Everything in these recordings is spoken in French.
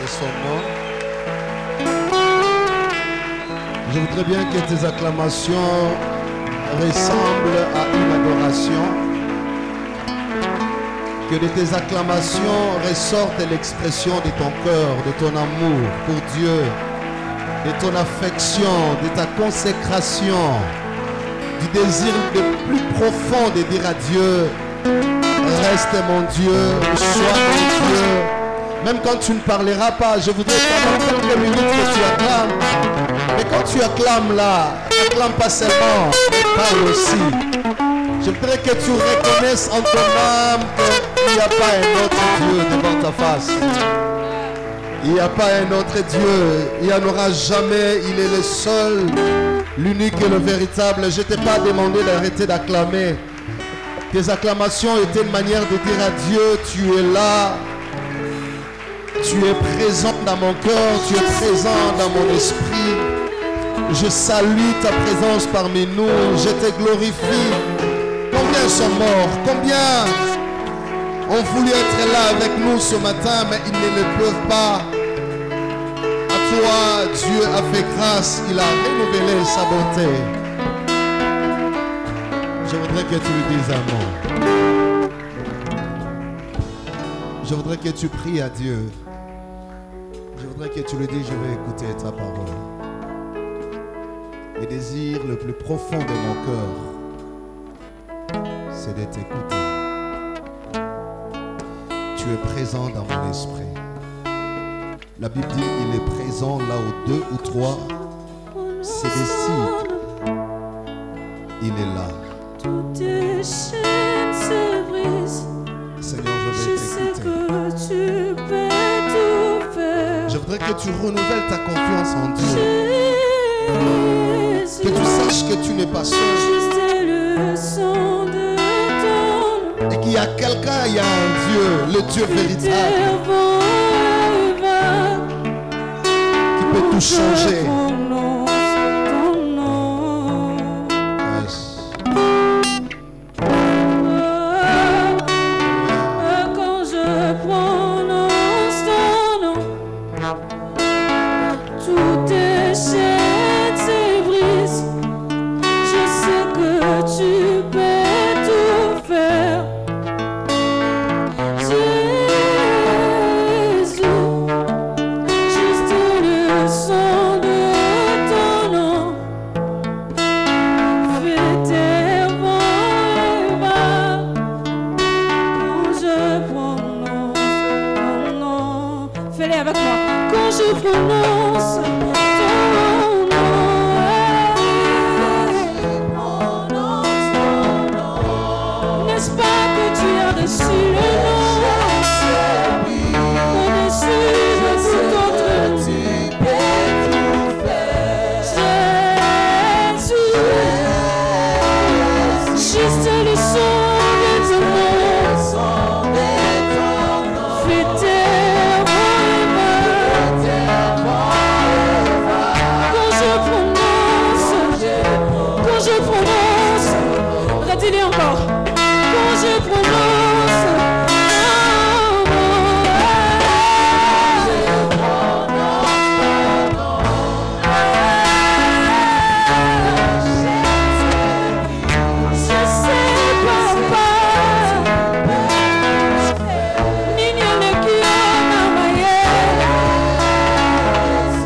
de son nom. Je voudrais bien que tes acclamations ressemblent à une adoration. Que de tes acclamations ressorte l'expression de ton cœur, de ton amour pour Dieu, de ton affection, de ta consécration, du désir le plus profond de dire à Dieu, reste mon Dieu, sois mon Dieu. Même quand tu ne parleras pas, je voudrais pendant quelques minutes que tu acclames. Mais quand tu acclames là, n'acclame pas seulement, mais parle aussi. Je voudrais que tu reconnaisses en ton âme qu'il n'y a pas un autre Dieu devant ta face. Il n'y a pas un autre Dieu. Il n'y en aura jamais. Il est le seul, l'unique et le véritable. Je ne t'ai pas demandé d'arrêter d'acclamer. Tes acclamations étaient une manière de dire à Dieu, tu es là. Tu es présent dans mon cœur. Tu es présent dans mon esprit. Je salue ta présence parmi nous. Je te glorifie. Combien sont morts? Combien ont voulu être là avec nous ce matin, mais ils ne le peuvent pas. À toi, Dieu a fait grâce. Il a renouvelé sa bonté. Je voudrais que tu lui dises un mot. Je voudrais que tu pries à Dieu. Je voudrais que tu lui dises, je vais écouter ta parole. Le désir le plus profond de mon cœur, c'est de t'écouter. Tu es présent dans mon esprit. La Bible dit il est présent là où 2 ou 3 se décident. Il est là. Toutes tes chaînes se brisent. Seigneur, je Je vais sais t'écouter. que tu peux tout faire. Je voudrais que tu renouvelles ta confiance en Dieu. Jésus, Que tu saches que tu n'es pas seul. juste le son de ton Et qu'il y a quelqu'un, il y a un Dieu, le Dieu véritable, qui peut tout changer. Yes. Quand je prononce ton nom, toutes tes chaînes se brisent. Je sais que tu peux tout faire. Jésus, juste le son de ton nom fait tes voix et va. Quand je prononce ton nom, fais-les avec moi. Quand je prononce ton nom, n'est-ce pas que tu as reçu le nom au-dessus de tout autre Jésus, juste le son de ton nom fait tes quand je prononce, redis-le encore. Quand je prononce je sais papa, Nina ne kiona maye.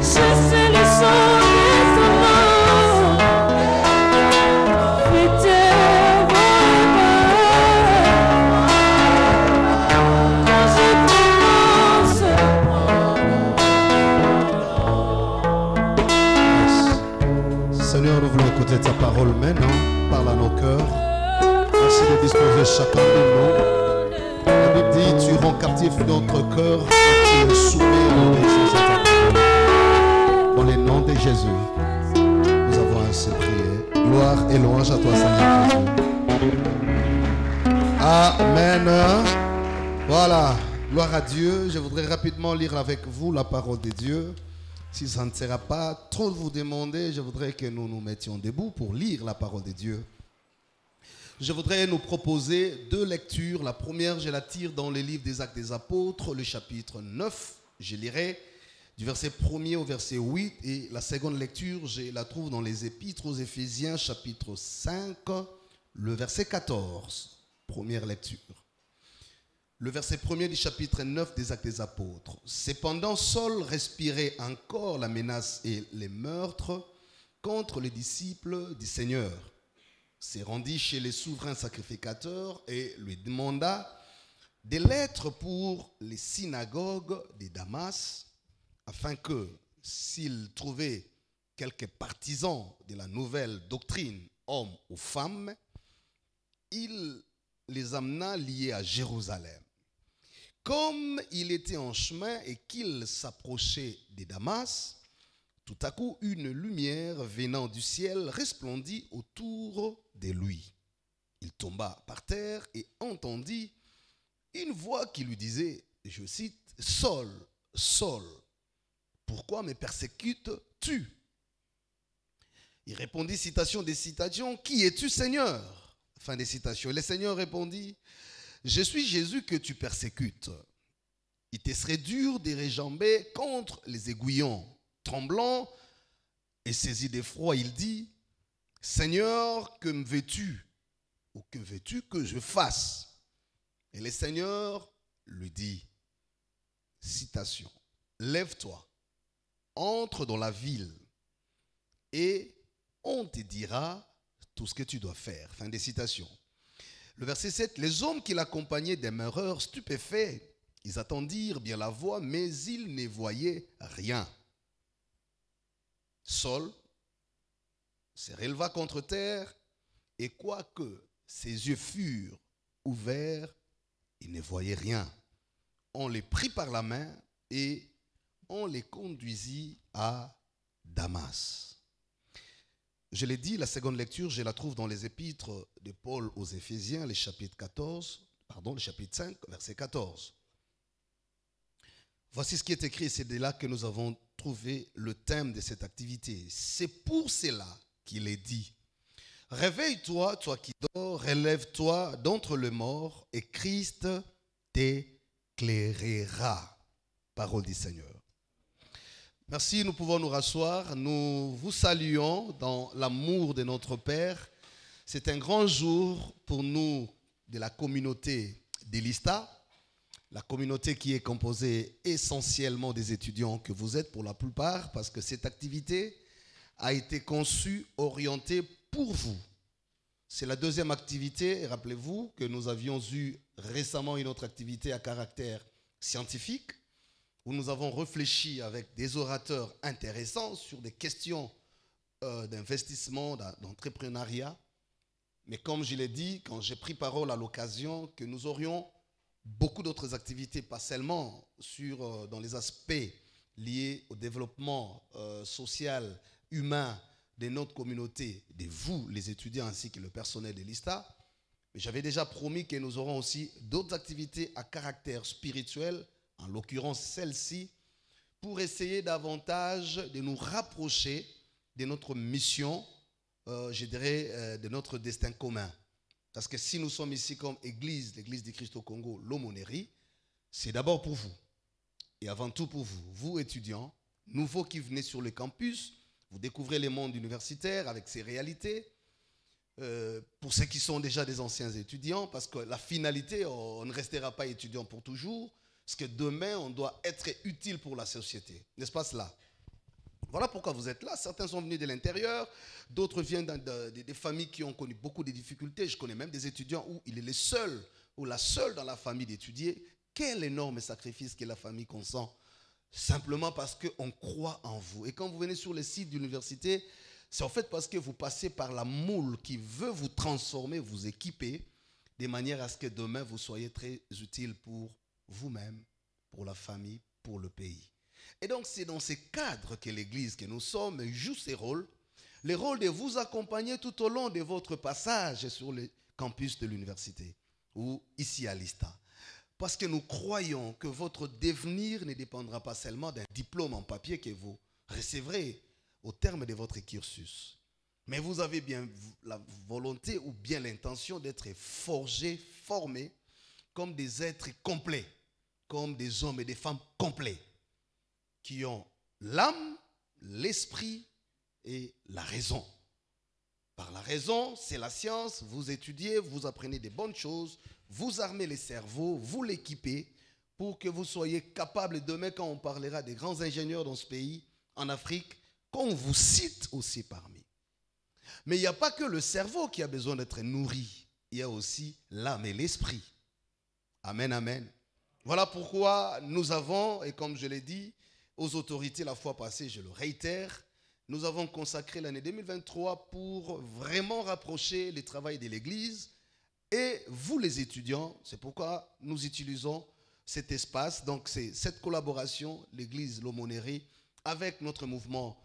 Je sais le son de ton nom. Fais tes voix quand je prononce. Seigneur, nous voulons écouter ta parole maintenant. Parle à nos cœurs. Merci de disposer chacun de nous. La Bible dit, tu rends captif notre cœur et tu le soumets au dessein de ta parole. Dans le nom de Jésus, nous avons ainsi prié. Gloire et louange à toi, Seigneur Jésus. Amen. Voilà. Gloire à Dieu. Je voudrais rapidement lire avec vous la parole de Dieu. Si ça ne sera pas trop vous demander, je voudrais que nous nous mettions debout pour lire la parole de Dieu. Je voudrais nous proposer 2 lectures. La première, je la tire dans le livre des Actes des Apôtres, le chapitre 9. Je lirai du verset 1er au verset 8 et la seconde lecture, je la trouve dans les Épîtres aux Éphésiens, chapitre 5, le verset 14. Première lecture. Le verset 1er du chapitre 9 des Actes des Apôtres. Cependant, Saul respirait encore la menace et les meurtres contre les disciples du Seigneur. Se rendit chez les souverains sacrificateurs et lui demanda des lettres pour les synagogues de Damas, afin que, s'il trouvait quelques partisans de la nouvelle doctrine, hommes ou femmes, il les amena liés à Jérusalem. Comme il était en chemin et qu'il s'approchait de Damas, tout à coup une lumière venant du ciel resplendit autour de lui. Il tomba par terre et entendit une voix qui lui disait, je cite, « Saul, Saul, pourquoi me persécutes-tu » Il répondit, citation des citations, « Qui es-tu, Seigneur ?» Fin des citations. Et le Seigneur répondit, « Je suis Jésus que tu persécutes. Il te serait dur de réjamber contre les aiguillons. » Tremblant et saisi d'effroi, il dit, « Seigneur, que me veux-tu? Ou que veux-tu que je fasse ?» Et le Seigneur lui dit, citation, « Lève-toi, entre dans la ville et on te dira tout ce que tu dois faire. » Fin des citations. Le verset 7, « Les hommes qui l'accompagnaient demeurèrent stupéfaits. Ils attendirent bien la voix, mais ils ne voyaient rien. Saul se releva contre terre et quoique ses yeux furent ouverts, il ne voyait rien. On les prit par la main et on les conduisit à Damas. Je l'ai dit, la seconde lecture, je la trouve dans les épîtres de Paul aux Éphésiens, le chapitre 5, verset 14. Voici ce qui est écrit, c'est de là que nous avons trouvé le thème de cette activité. C'est pour cela qu'il est dit, « Réveille-toi, toi qui dors, relève-toi d'entre les morts, et Christ t'éclairera. » Parole du Seigneur. Merci, nous pouvons nous rasseoir. Nous vous saluons dans l'amour de notre Père. C'est un grand jour pour nous de la communauté d'Elista. La communauté qui est composée essentiellement des étudiants que vous êtes pour la plupart, parce que cette activité a été conçue, orientée pour vous. C'est la deuxième activité, rappelez-vous que nous avions eu récemment une autre activité à caractère scientifique, où nous avons réfléchi avec des orateurs intéressants sur des questions d'investissement, d'entrepreneuriat. Mais comme je l'ai dit, quand j'ai pris parole à l'occasion, que nous aurions beaucoup d'autres activités, pas seulement dans les aspects liés au développement social, humain de notre communauté, de vous, les étudiants, ainsi que le personnel de l'ISTA. Mais j'avais déjà promis que nous aurons aussi d'autres activités à caractère spirituel, en l'occurrence celle-ci, pour essayer davantage de nous rapprocher de notre mission, je dirais, de notre destin commun. Parce que si nous sommes ici comme Église, l'Église du Christ au Congo, l'aumônerie, c'est d'abord pour vous. Et avant tout pour vous, vous étudiants, nouveaux qui venez sur le campus, vous découvrez le monde universitaire avec ses réalités. Pour ceux qui sont déjà des anciens étudiants, parce que la finalité, on ne restera pas étudiant pour toujours, parce que demain, on doit être utile pour la société. N'est-ce pas cela? Voilà pourquoi vous êtes là. Certains sont venus de l'intérieur, d'autres viennent des familles qui ont connu beaucoup de difficultés. Je connais même des étudiants où il est le seul ou la seule dans la famille d'étudier. Quel énorme sacrifice que la famille consent, simplement parce qu'on croit en vous. Et quand vous venez sur le site de l'université, c'est en fait parce que vous passez par la moule qui veut vous transformer, vous équiper, de manière à ce que demain vous soyez très utile pour vous-même, pour la famille, pour le pays. Et donc c'est dans ces cadres que l'Église que nous sommes joue ses rôles, le rôle de vous accompagner tout au long de votre passage sur le campus de l'université ou ici à l'ISTA. Parce que nous croyons que votre devenir ne dépendra pas seulement d'un diplôme en papier que vous recevrez au terme de votre cursus. Mais vous avez bien la volonté ou bien l'intention d'être forgés, formés comme des êtres complets, comme des hommes et des femmes complets. qui ont l'âme, l'esprit et la raison. Par la raison, c'est la science, vous étudiez, vous apprenez des bonnes choses, vous armez les cerveaux, vous l'équipez pour que vous soyez capable, demain quand on parlera des grands ingénieurs dans ce pays, en Afrique, qu'on vous cite aussi parmi. Mais il n'y a pas que le cerveau qui a besoin d'être nourri, il y a aussi l'âme et l'esprit. Amen, amen. Voilà pourquoi nous avons, et comme je l'ai dit aux autorités la fois passée, je le réitère, nous avons consacré l'année 2023 pour vraiment rapprocher le travail de l'Église et vous les étudiants. C'est pourquoi nous utilisons cet espace, donc c'est cette collaboration, l'Église l'aumônerie, avec notre mouvement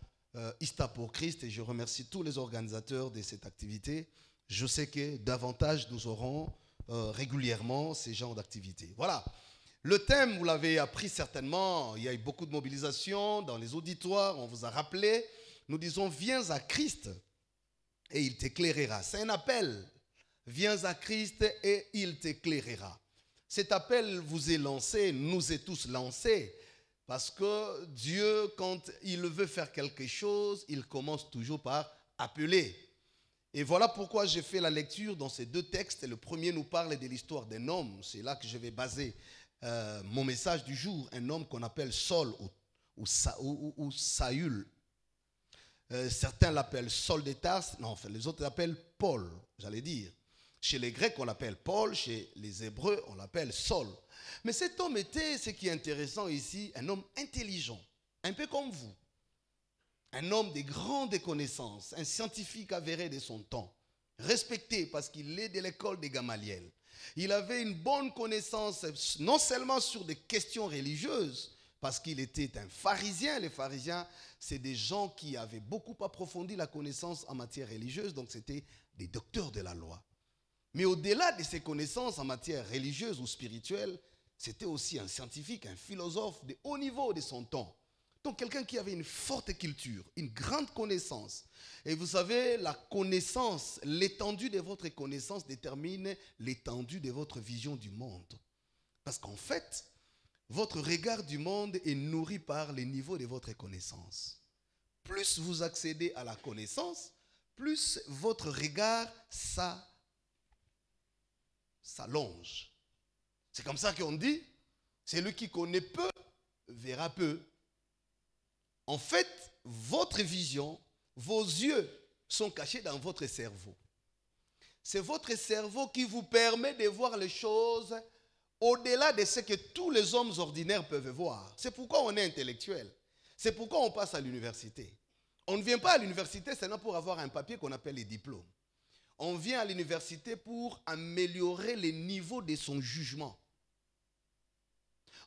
ISTA pour Christ, et je remercie tous les organisateurs de cette activité. Je sais que davantage nous aurons régulièrement ces genres d'activités. Voilà. Le thème, vous l'avez appris certainement, il y a eu beaucoup de mobilisation dans les auditoires, on vous a rappelé. Nous disons, viens à Christ et il t'éclairera. C'est un appel. Viens à Christ et il t'éclairera. Cet appel vous est lancé, nous est tous lancé, parce que Dieu, quand il veut faire quelque chose, il commence toujours par appeler. Et voilà pourquoi j'ai fait la lecture dans ces deux textes. Le premier nous parle de l'histoire d'un homme. C'est là que je vais baser mon message du jour. Un homme qu'on appelle Saul ou Saül. Certains l'appellent Saul de Tarse. Non, enfin, les autres l'appellent Paul, j'allais dire. Chez les Grecs, on l'appelle Paul. Chez les Hébreux, on l'appelle Saul. Mais cet homme était, ce qui est intéressant ici, un homme intelligent, un peu comme vous. Un homme de grandes connaissances, un scientifique avéré de son temps, respecté parce qu'il est de l'école de Gamaliel. Il avait une bonne connaissance, non seulement sur des questions religieuses, parce qu'il était un pharisien. Les pharisiens, c'est des gens qui avaient beaucoup approfondi la connaissance en matière religieuse, donc c'était des docteurs de la loi. Mais au-delà de ses connaissances en matière religieuse ou spirituelle, c'était aussi un scientifique, un philosophe de haut niveau de son temps. Donc quelqu'un qui avait une forte culture, une grande connaissance. Et vous savez, la connaissance, l'étendue de votre connaissance détermine l'étendue de votre vision du monde. Parce qu'en fait, votre regard du monde est nourri par les niveaux de votre connaissance. Plus vous accédez à la connaissance, plus votre regard s'allonge. C'est comme ça qu'on dit, celui qui connaît peu verra peu. En fait, votre vision, vos yeux sont cachés dans votre cerveau. C'est votre cerveau qui vous permet de voir les choses au-delà de ce que tous les hommes ordinaires peuvent voir. C'est pourquoi on est intellectuel. C'est pourquoi on passe à l'université. On ne vient pas à l'université seulement pour avoir un papier qu'on appelle les diplômes. On vient à l'université pour améliorer les niveaux de son jugement.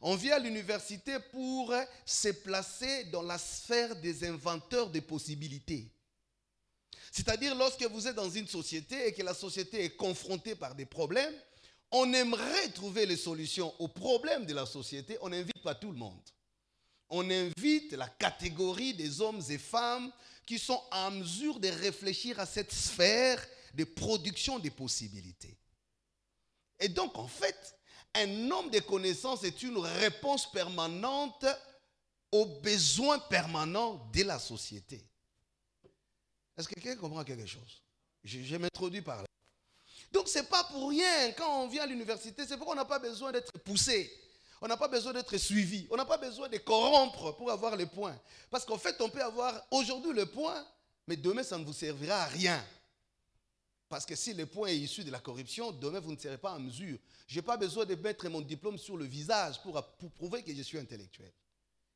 On vient à l'université pour se placer dans la sphère des inventeurs de possibilités. C'est-à-dire lorsque vous êtes dans une société et que la société est confrontée par des problèmes, on aimerait trouver les solutions aux problèmes de la société. On n'invite pas tout le monde. On invite la catégorie des hommes et femmes qui sont en mesure de réfléchir à cette sphère de production des possibilités. Et donc, en fait, un homme de connaissances est une réponse permanente aux besoins permanents de la société. Est-ce que quelqu'un comprend quelque chose? Je m'introduis par là. Donc, ce n'est pas pour rien, quand on vient à l'université, c'est pourquoi on n'a pas besoin d'être poussé. On n'a pas besoin d'être suivi. On n'a pas besoin de corrompre pour avoir les points. Parce qu'en fait, on peut avoir aujourd'hui le point, mais demain, ça ne vous servira à rien. Parce que si le point est issu de la corruption, demain, vous ne serez pas en mesure. Je n'ai pas besoin de mettre mon diplôme sur le visage pour prouver que je suis intellectuel.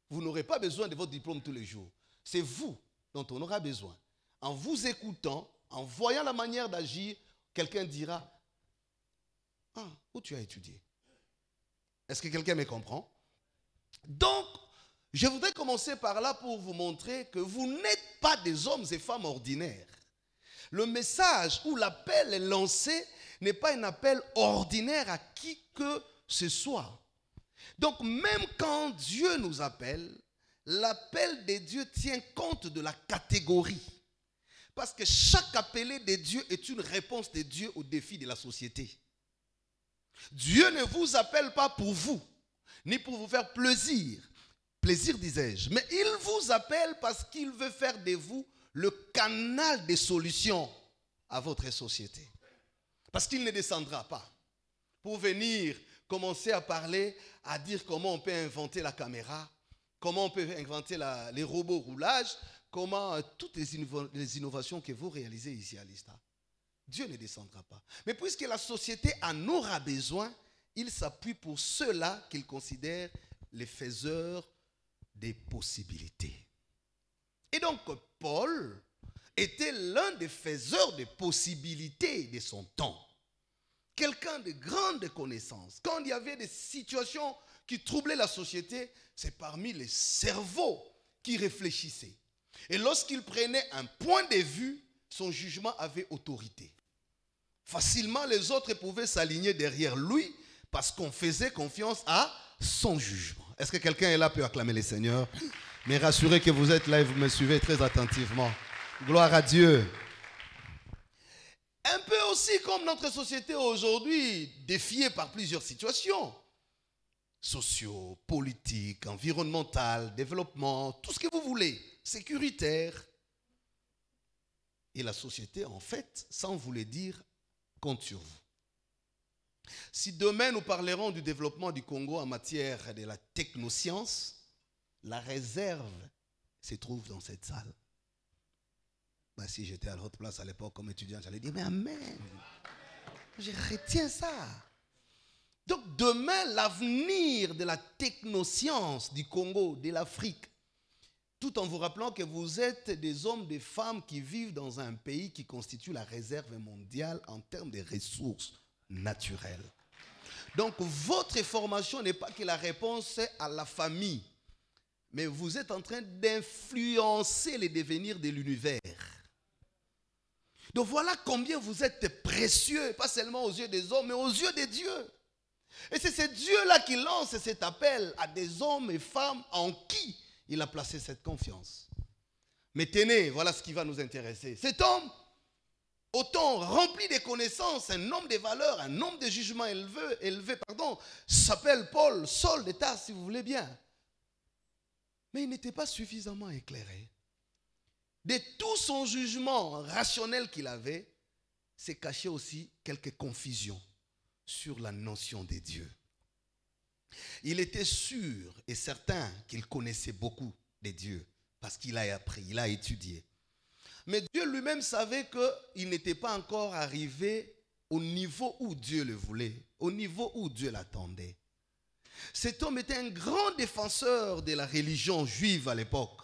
Vous n'aurez pas besoin de votre diplôme tous les jours. C'est vous dont on aura besoin. En vous écoutant, en voyant la manière d'agir, quelqu'un dira, « Ah, où tu as étudié ?» Est-ce que quelqu'un me comprend? Donc, je voudrais commencer par là pour vous montrer que vous n'êtes pas des hommes et femmes ordinaires. Le message ou l'appel lancé n'est pas un appel ordinaire à qui que ce soit. Donc, même quand Dieu nous appelle, l'appel de Dieu tient compte de la catégorie. Parce que chaque appelé de Dieu est une réponse de Dieu aux défis de la société. Dieu ne vous appelle pas pour vous, ni pour vous faire plaisir. Plaisir, disais-je. Mais il vous appelle parce qu'il veut faire de vous le canal des solutions à votre société. Parce qu'il ne descendra pas pour venir commencer à parler, à dire comment on peut inventer la caméra, comment on peut inventer les robots roulage, comment toutes les innovations que vous réalisez ici à l'ISTA. Dieu ne descendra pas. Mais puisque la société en aura besoin, il s'appuie pour ceux-là qu'il considère les faiseurs des possibilités. Et donc, Paul était l'un des faiseurs des possibilités de son temps. Quelqu'un de grande connaissance. Quand il y avait des situations qui troublaient la société, c'est parmi les cerveaux qui réfléchissaient. Et lorsqu'il prenait un point de vue, son jugement avait autorité. Facilement, les autres pouvaient s'aligner derrière lui parce qu'on faisait confiance à son jugement. Est-ce que quelqu'un est là peut acclamer le Seigneur? Mais rassurez que vous êtes là et vous me suivez très attentivement. Gloire à Dieu. Un peu aussi comme notre société aujourd'hui, défiée par plusieurs situations. Sociaux, politiques, environnementales, développement, tout ce que vous voulez, sécuritaire. Et la société, en fait, sans vous le dire, compte sur vous. Si demain nous parlerons du développement du Congo en matière de la technoscience, la réserve se trouve dans cette salle. Ben, si j'étais à l'autre place à l'époque comme étudiant, j'allais dire, mais amen, je retiens ça. Donc demain, l'avenir de la technoscience du Congo, de l'Afrique, tout en vous rappelant que vous êtes des hommes, des femmes qui vivent dans un pays qui constitue la réserve mondiale en termes de ressources naturelles. Donc votre formation n'est pas que la réponse à la famille, mais vous êtes en train d'influencer les devenirs de l'univers. Donc voilà combien vous êtes précieux, pas seulement aux yeux des hommes, mais aux yeux de Dieu. Et c'est ce Dieu-là qui lance cet appel à des hommes et femmes en qui il a placé cette confiance. Mais tenez, voilà ce qui va nous intéresser. Cet homme, autant rempli de connaissances, un homme de valeurs, un homme de jugement élevé, s'appelle Paul, Saul de Tarse, si vous voulez bien. Mais il n'était pas suffisamment éclairé. De tout son jugement rationnel qu'il avait, s'est caché aussi quelques confusions sur la notion de Dieu. Il était sûr et certain qu'il connaissait beaucoup de Dieu parce qu'il a appris, il a étudié. Mais Dieu lui-même savait qu'il n'était pas encore arrivé au niveau où Dieu le voulait, au niveau où Dieu l'attendait. Cet homme était un grand défenseur de la religion juive à l'époque.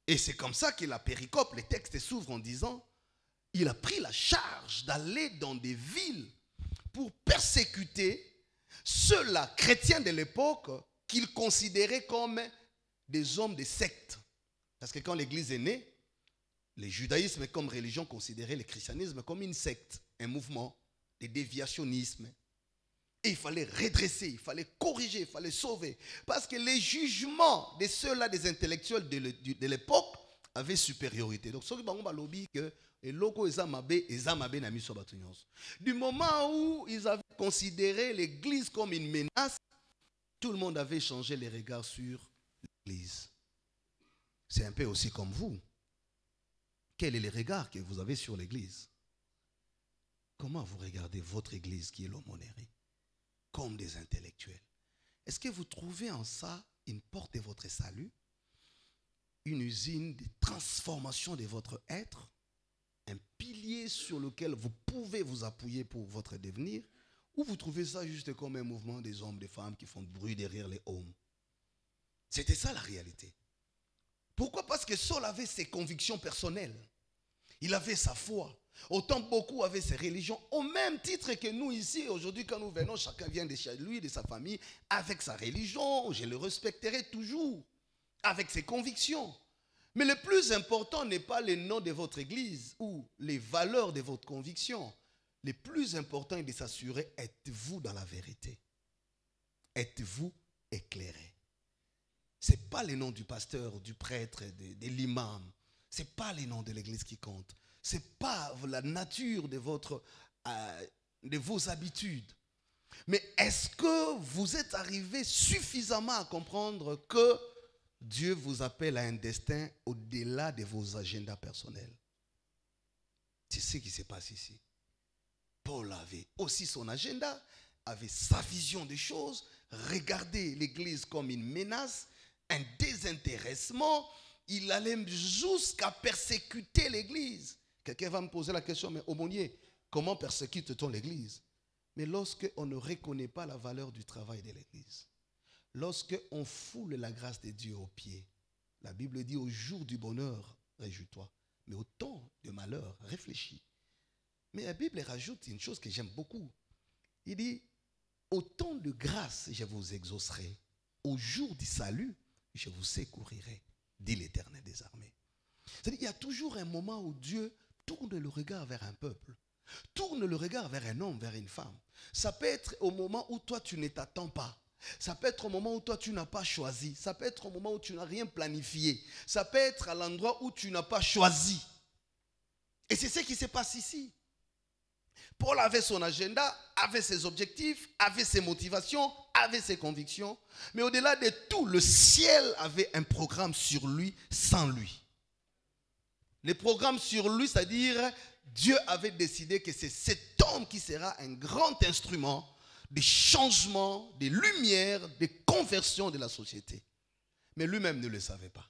Et c'est comme ça que la péricope, les textes s'ouvrent en disant, il a pris la charge d'aller dans des villes pour persécuter ceux-là, chrétiens de l'époque, qu'il considérait comme des hommes de secte. Parce que quand l'Église est née, le judaïsme comme religion considérait le christianisme comme une secte, un mouvement de déviationnisme. Et il fallait redresser, il fallait corriger, il fallait sauver. Parce que les jugements de ceux-là, des intellectuels de l'époque, avaient supériorité. Donc, du moment où ils avaient considéré l'Église comme une menace, tout le monde avait changé les regards sur l'Église. C'est un peu aussi comme vous. Quel est le regard que vous avez sur l'Église? Comment vous regardez votre Église qui est l'aumônerie? Comme des intellectuels. Est-ce que vous trouvez en ça une porte de votre salut? Une usine de transformation de votre être? Un pilier sur lequel vous pouvez vous appuyer pour votre devenir? Ou vous trouvez ça juste comme un mouvement des hommes, des femmes qui font du bruit derrière les hommes? C'était ça la réalité. Pourquoi? Parce que Saul avait ses convictions personnelles. Il avait sa foi. Autant beaucoup avaient ses religions, au même titre que nous ici, aujourd'hui, quand nous venons, chacun vient de chez lui, de sa famille, avec sa religion. Je le respecterai toujours, avec ses convictions. Mais le plus important n'est pas le nom de votre église ou les valeurs de votre conviction. Le plus important est de s'assurer, êtes-vous dans la vérité? Êtes-vous éclairé? Ce n'est pas le nom du pasteur, du prêtre, de l'imam. Ce n'est pas le nom de l'église qui compte. Ce n'est pas la nature de vos habitudes. Mais est-ce que vous êtes arrivé suffisamment à comprendre que Dieu vous appelle à un destin au-delà de vos agendas personnels? C'est ce qui se passe ici. Paul avait aussi son agenda, avait sa vision des choses, regardait l'Église comme une menace, un désintéressement. Il allait jusqu'à persécuter l'Église. Quelqu'un va me poser la question, mais aumônier, comment persécute-t-on l'Église? Mais lorsqu'on ne reconnaît pas la valeur du travail de l'Église, lorsqu'on foule la grâce de Dieu aux pieds, la Bible dit au jour du bonheur, réjouis-toi. Mais au temps de malheur, réfléchis. Mais la Bible rajoute une chose que j'aime beaucoup. Il dit, au temps de grâce, je vous exaucerai. Au jour du salut, je vous secourirai, dit l'Éternel des armées. C'est-à-dire, il y a toujours un moment où Dieu tourne le regard vers un peuple, tourne le regard vers un homme, vers une femme. Ça peut être au moment où toi, tu ne t'attends pas. Ça peut être au moment où toi, tu n'as pas choisi. Ça peut être au moment où tu n'as rien planifié. Ça peut être à l'endroit où tu n'as pas choisi. Et c'est ce qui se passe ici. Paul avait son agenda, avait ses objectifs, avait ses motivations, avait ses convictions. Mais au-delà de tout, le ciel avait un programme sur lui sans lui. Le programme sur lui, c'est-à-dire Dieu avait décidé que c'est cet homme qui sera un grand instrument de changement, de lumière, de conversion de la société. Mais lui-même ne le savait pas.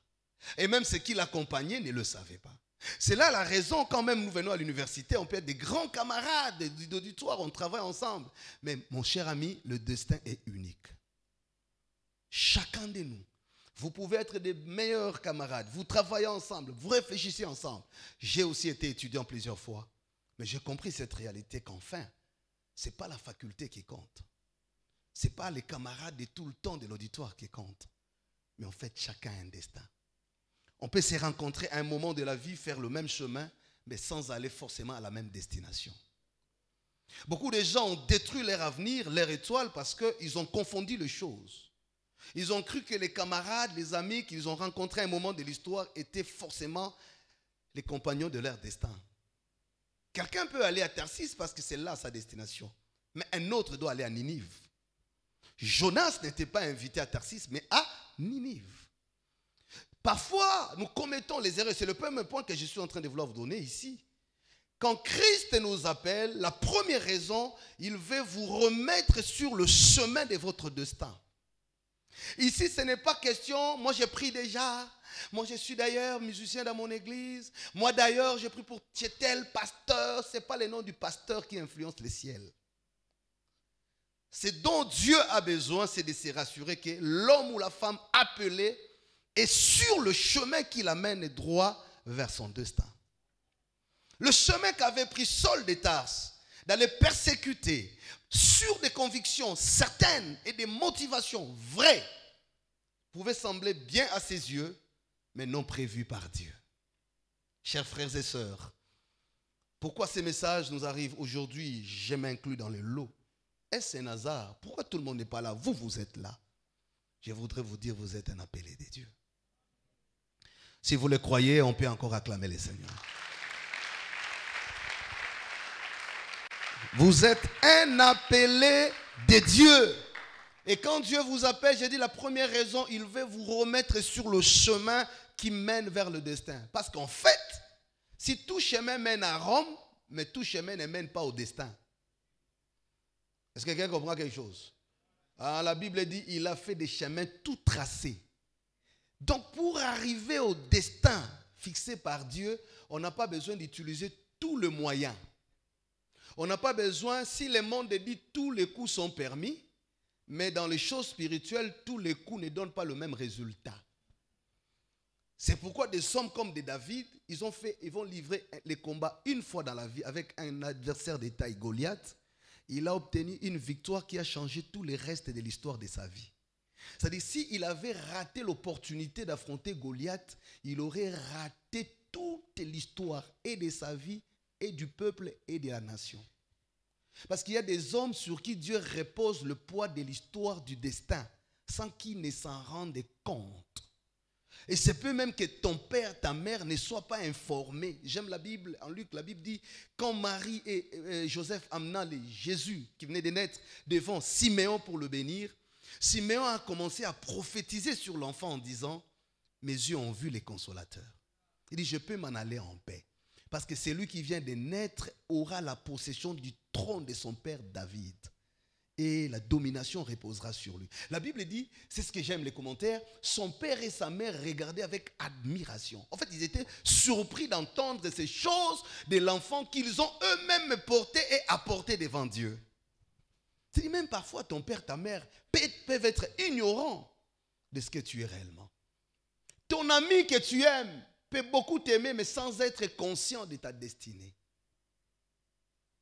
Et même ceux qui l'accompagnaient ne le savaient pas. C'est là la raison, quand même nous venons à l'université, on peut être des grands camarades d'auditoire, on travaille ensemble. Mais mon cher ami, le destin est unique. Chacun de nous, vous pouvez être des meilleurs camarades, vous travaillez ensemble, vous réfléchissez ensemble. J'ai aussi été étudiant plusieurs fois, mais j'ai compris cette réalité qu'enfin, ce n'est pas la faculté qui compte. Ce n'est pas les camarades de tout le temps de l'auditoire qui comptent. Mais en fait, chacun a un destin. On peut se rencontrer à un moment de la vie, faire le même chemin, mais sans aller forcément à la même destination. Beaucoup de gens ont détruit leur avenir, leur étoile, parce qu'ils ont confondu les choses. Ils ont cru que les camarades, les amis qu'ils ont rencontrés à un moment de l'histoire étaient forcément les compagnons de leur destin. Quelqu'un peut aller à Tarsis parce que c'est là sa destination. Mais un autre doit aller à Ninive. Jonas n'était pas invité à Tarsis, mais à Ninive. Parfois, nous commettons les erreurs. C'est le premier point que je suis en train de vouloir vous donner ici. Quand Christ nous appelle, la première raison, il veut vous remettre sur le chemin de votre destin. Ici, ce n'est pas question, moi j'ai pris déjà, moi je suis d'ailleurs musicien dans mon église, moi d'ailleurs j'ai pris pour tel pasteur. Ce n'est pas le nom du pasteur qui influence le ciel. Ce dont Dieu a besoin, c'est de se rassurer que l'homme ou la femme appelé est sur le chemin qui l'amène droit vers son destin. Le chemin qu'avait pris Saul de Tarse, d'aller persécuter sur des convictions certaines et des motivations vraies, pouvait sembler bien à ses yeux, mais non prévues par Dieu. Chers frères et sœurs, pourquoi ces messages nous arrivent aujourd'hui? Je m'inclus dans le lot. Est-ce un hasard? Pourquoi tout le monde n'est pas là? Vous, vous êtes là. Je voudrais vous dire, vous êtes un appelé de Dieu. Si vous le croyez, on peut encore acclamer le Seigneur. Vous êtes un appelé de Dieu. Et quand Dieu vous appelle, j'ai dit la première raison, il veut vous remettre sur le chemin qui mène vers le destin. Parce qu'en fait, si tout chemin mène à Rome, mais tout chemin ne mène pas au destin. Est-ce que quelqu'un comprend quelque chose? Alors, la Bible dit, il a fait des chemins tout tracés. Donc pour arriver au destin fixé par Dieu, on n'a pas besoin d'utiliser tous les moyens. On n'a pas besoin, si le monde dit tous les coups sont permis, mais dans les choses spirituelles, tous les coups ne donnent pas le même résultat. C'est pourquoi des hommes comme des David, ils vont livrer les combats une fois dans la vie avec un adversaire de taille, Goliath. Il a obtenu une victoire qui a changé tout le reste de l'histoire de sa vie. C'est-à-dire, s'il avait raté l'opportunité d'affronter Goliath, il aurait raté toute l'histoire et de sa vie, et du peuple et de la nation. Parce qu'il y a des hommes sur qui Dieu repose le poids de l'histoire du destin, sans qu'ils ne s'en rendent compte. Et c'est peu même que ton père, ta mère ne soient pas informés. J'aime la Bible. En Luc, la Bible dit, quand Marie et Joseph amenaient Jésus qui venait de naître devant Siméon pour le bénir, Siméon a commencé à prophétiser sur l'enfant en disant, mes yeux ont vu les consolateurs. Il dit, je peux m'en aller en paix. Parce que celui qui vient de naître aura la possession du trône de son père David. Et la domination reposera sur lui. La Bible dit, c'est ce que j'aime les commentaires, son père et sa mère regardaient avec admiration. En fait, ils étaient surpris d'entendre ces choses de l'enfant qu'ils ont eux-mêmes porté et apporté devant Dieu. C'est-à-dire même parfois ton père, ta mère peuvent être ignorants de ce que tu es réellement. Ton ami que tu aimes peut beaucoup t'aimer, mais sans être conscient de ta destinée.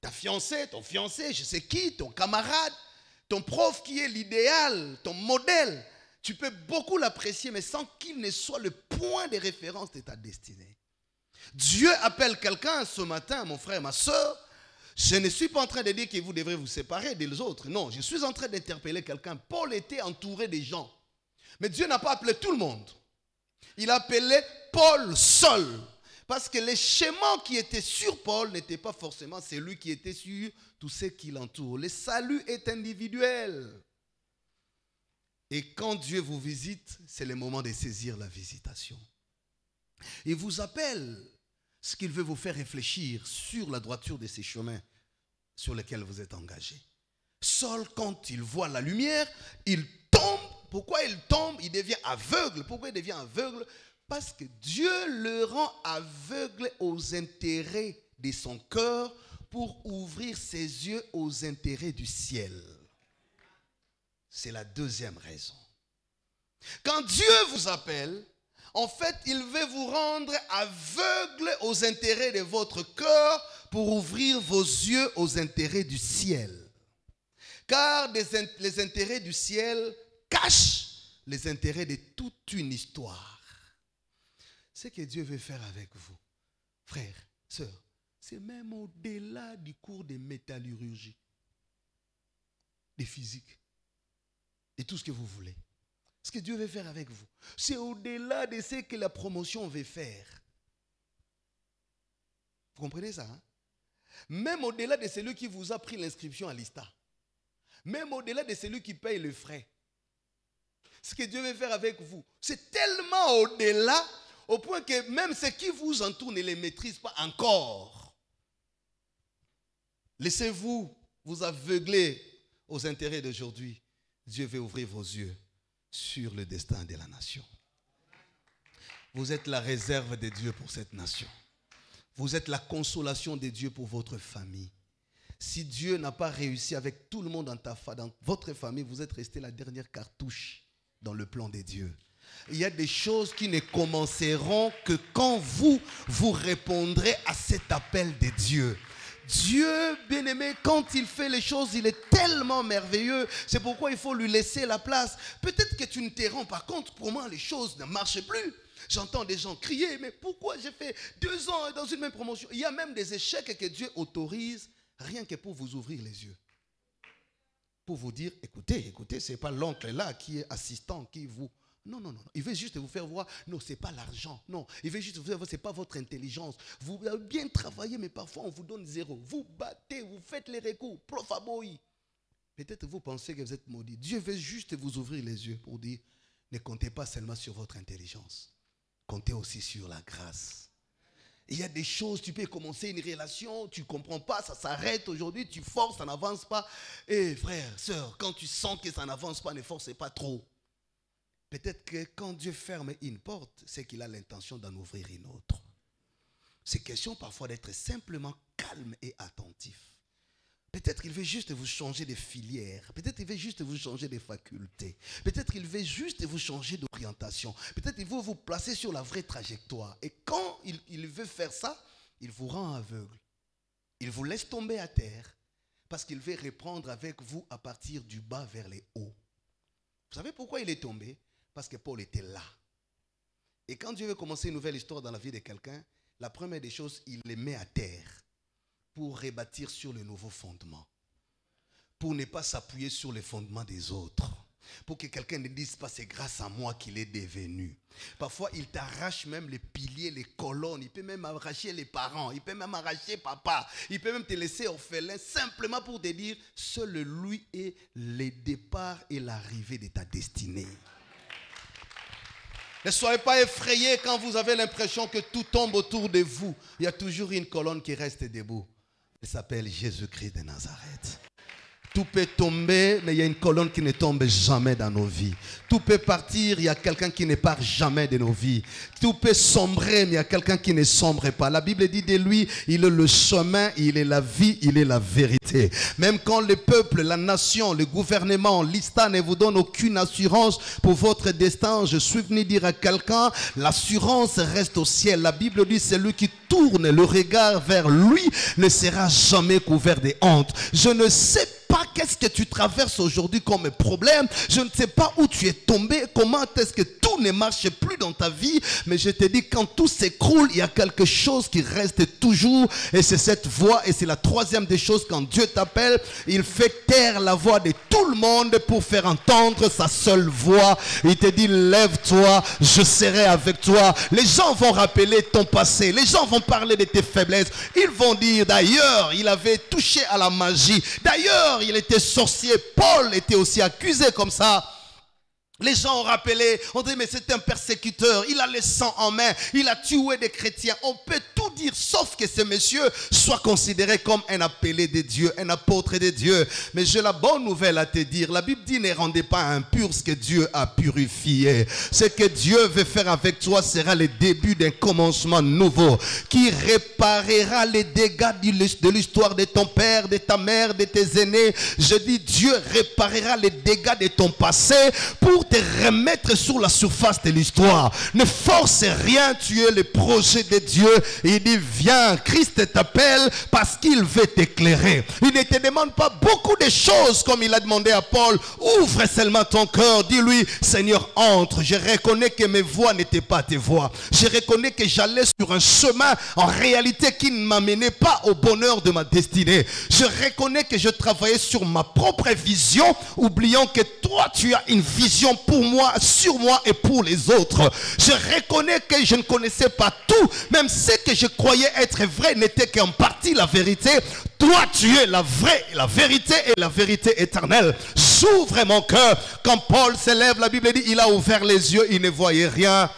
Ta fiancée, ton fiancé, je sais qui, ton camarade, ton prof qui est l'idéal, ton modèle, tu peux beaucoup l'apprécier, mais sans qu'il ne soit le point de référence de ta destinée. Dieu appelle quelqu'un ce matin, mon frère, ma soeur. Je ne suis pas en train de dire que vous devrez vous séparer des autres. Non, je suis en train d'interpeller quelqu'un. Paul était entouré des gens. Mais Dieu n'a pas appelé tout le monde. Il a appelé Paul seul. Parce que les schémas qui étaient sur Paul n'étaient pas forcément celui qui était sur tous ceux qui l'entourent. Le salut est individuel. Et quand Dieu vous visite, c'est le moment de saisir la visitation. Il vous appelle, ce qu'il veut vous faire réfléchir sur la droiture de ces chemins sur lesquels vous êtes engagés. Saul, quand il voit la lumière, il tombe. Pourquoi il tombe? Il devient aveugle. Pourquoi il devient aveugle? Parce que Dieu le rend aveugle aux intérêts de son cœur pour ouvrir ses yeux aux intérêts du ciel. C'est la deuxième raison. Quand Dieu vous appelle, en fait, il veut vous rendre aveugle aux intérêts de votre cœur pour ouvrir vos yeux aux intérêts du ciel. Car les intérêts du ciel cachent les intérêts de toute une histoire. Ce que Dieu veut faire avec vous, frères, sœurs, c'est même au-delà du cours de métallurgie, de physique, et tout ce que vous voulez. Ce que Dieu veut faire avec vous, c'est au-delà de ce que la promotion veut faire. Vous comprenez ça, hein? Même au-delà de celui qui vous a pris l'inscription à l'ISTA, même au-delà de celui qui paye le frais, ce que Dieu veut faire avec vous, c'est tellement au-delà, au point que même ceux qui vous entourent ne les maîtrisent pas encore. Laissez-vous vous aveugler aux intérêts d'aujourd'hui. Dieu veut ouvrir vos yeux sur le destin de la nation. Vous êtes la réserve de Dieu pour cette nation. Vous êtes la consolation de Dieu pour votre famille. Si Dieu n'a pas réussi avec tout le monde dans votre famille, vous êtes resté la dernière cartouche dans le plan de Dieu. Il y a des choses qui ne commenceront que quand vous répondrez à cet appel de Dieu. Dieu, bien-aimé, quand il fait les choses, il est tellement merveilleux. C'est pourquoi il faut lui laisser la place. Peut-être que tu ne te rends pas compte, pour moi, les choses ne marchent plus. J'entends des gens crier, mais pourquoi j'ai fait 2 ans dans une même promotion? Il y a même des échecs que Dieu autorise, rien que pour vous ouvrir les yeux. Pour vous dire, écoutez, ce n'est pas l'oncle là qui est assistant, qui vous... Non. Il veut juste vous faire voir, non, ce n'est pas l'argent. Non, il veut juste vous faire voir, ce n'est pas votre intelligence. Vous avez bien travaillé, mais parfois on vous donne 0. Vous battez, vous faites les recours. Profaboy. Peut-être vous pensez que vous êtes maudit. Dieu veut juste vous ouvrir les yeux pour dire, ne comptez pas seulement sur votre intelligence. Comptez aussi sur la grâce. Il y a des choses, tu peux commencer une relation, tu ne comprends pas, ça s'arrête aujourd'hui, tu forces, ça n'avance pas. Et frère, sœur, quand tu sens que ça n'avance pas, ne forcez pas trop. Peut-être que quand Dieu ferme une porte, c'est qu'il a l'intention d'en ouvrir une autre. C'est question parfois d'être simplement calme et attentif. Peut-être qu'il veut juste vous changer de filière. Peut-être qu'il veut juste vous changer de faculté. Peut-être qu'il veut juste vous changer d'orientation. Peut-être qu'il veut vous placer sur la vraie trajectoire. Et quand il veut faire ça, il vous rend aveugle. Il vous laisse tomber à terre parce qu'il veut reprendre avec vous à partir du bas vers les hauts. Vous savez pourquoi il est tombé? Parce que Paul était là. Et quand Dieu veut commencer une nouvelle histoire dans la vie de quelqu'un, la première des choses, il les met à terre pour rebâtir sur le nouveau fondement. Pour ne pas s'appuyer sur les fondements des autres. Pour que quelqu'un ne dise pas, c'est grâce à moi qu'il est devenu. Parfois, il t'arrache même les piliers, les colonnes. Il peut même arracher les parents. Il peut même arracher papa. Il peut même te laisser orphelin simplement pour te dire, seul lui est le départ et l'arrivée de ta destinée. Ne soyez pas effrayés quand vous avez l'impression que tout tombe autour de vous. Il y a toujours une colonne qui reste debout. Elle s'appelle Jésus-Christ de Nazareth. Tout peut tomber, mais il y a une colonne qui ne tombe jamais dans nos vies. Tout peut partir, il y a quelqu'un qui ne part jamais de nos vies. Tout peut sombrer, mais il y a quelqu'un qui ne sombre pas. La Bible dit de lui, il est le chemin, il est la vie, il est la vérité. Même quand le peuple, la nation, le gouvernement, l'État ne vous donne aucune assurance pour votre destin, je suis venu dire à quelqu'un, l'assurance reste au ciel. La Bible dit, celui qui tourne le regard vers lui ne sera jamais couvert de honte. Je ne sais pas qu'est-ce que tu traverses aujourd'hui comme problème. Je ne sais pas où tu es tombé, comment est-ce que tout ne marche plus dans ta vie. Mais je te dis, quand tout s'écroule, il y a quelque chose qui reste toujours. Et c'est cette voix. Et c'est la troisième des choses, quand Dieu t'appelle, il fait taire la voix de tout le monde pour faire entendre sa seule voix. Il te dit, lève-toi, je serai avec toi. Les gens vont rappeler ton passé. Les gens vont parler de tes faiblesses. Ils vont dire, d'ailleurs, il avait touché à la magie. D'ailleurs, il était sorcier. Paul était aussi accusé comme ça. Les gens ont rappelé, on dit mais c'est un persécuteur, il a le sang en main, il a tué des chrétiens. On peut tout dire sauf que ce monsieur soit considéré comme un appelé de Dieu, un apôtre de Dieu. Mais j'ai la bonne nouvelle à te dire, la Bible dit ne rendez pas impur ce que Dieu a purifié. Ce que Dieu veut faire avec toi sera le début d'un commencement nouveau qui réparera les dégâts de l'histoire de ton père, de ta mère, de tes aînés. Je dis Dieu réparera les dégâts de ton passé pour te remettre sur la surface de l'histoire. Ne force rien, tu es le projet de Dieu. Il dit viens, Christ t'appelle parce qu'il veut t'éclairer. Il ne te demande pas beaucoup de choses comme il a demandé à Paul. Ouvre seulement ton cœur, dis-lui Seigneur entre. Je reconnais que mes voies n'étaient pas tes voies. Je reconnais que j'allais sur un chemin en réalité qui ne m'amenait pas au bonheur de ma destinée. Je reconnais que je travaillais sur ma propre vision, oubliant que toi tu as une vision pour moi, sur moi et pour les autres. Je reconnais que je ne connaissais pas tout, même ce que je croyais être vrai n'était qu'en partie la vérité. Toi tu es la vraie, la vérité et la vérité éternelle. J'ouvre mon cœur. Quand Paul s'élève, la Bible dit il a ouvert les yeux, il ne voyait rien.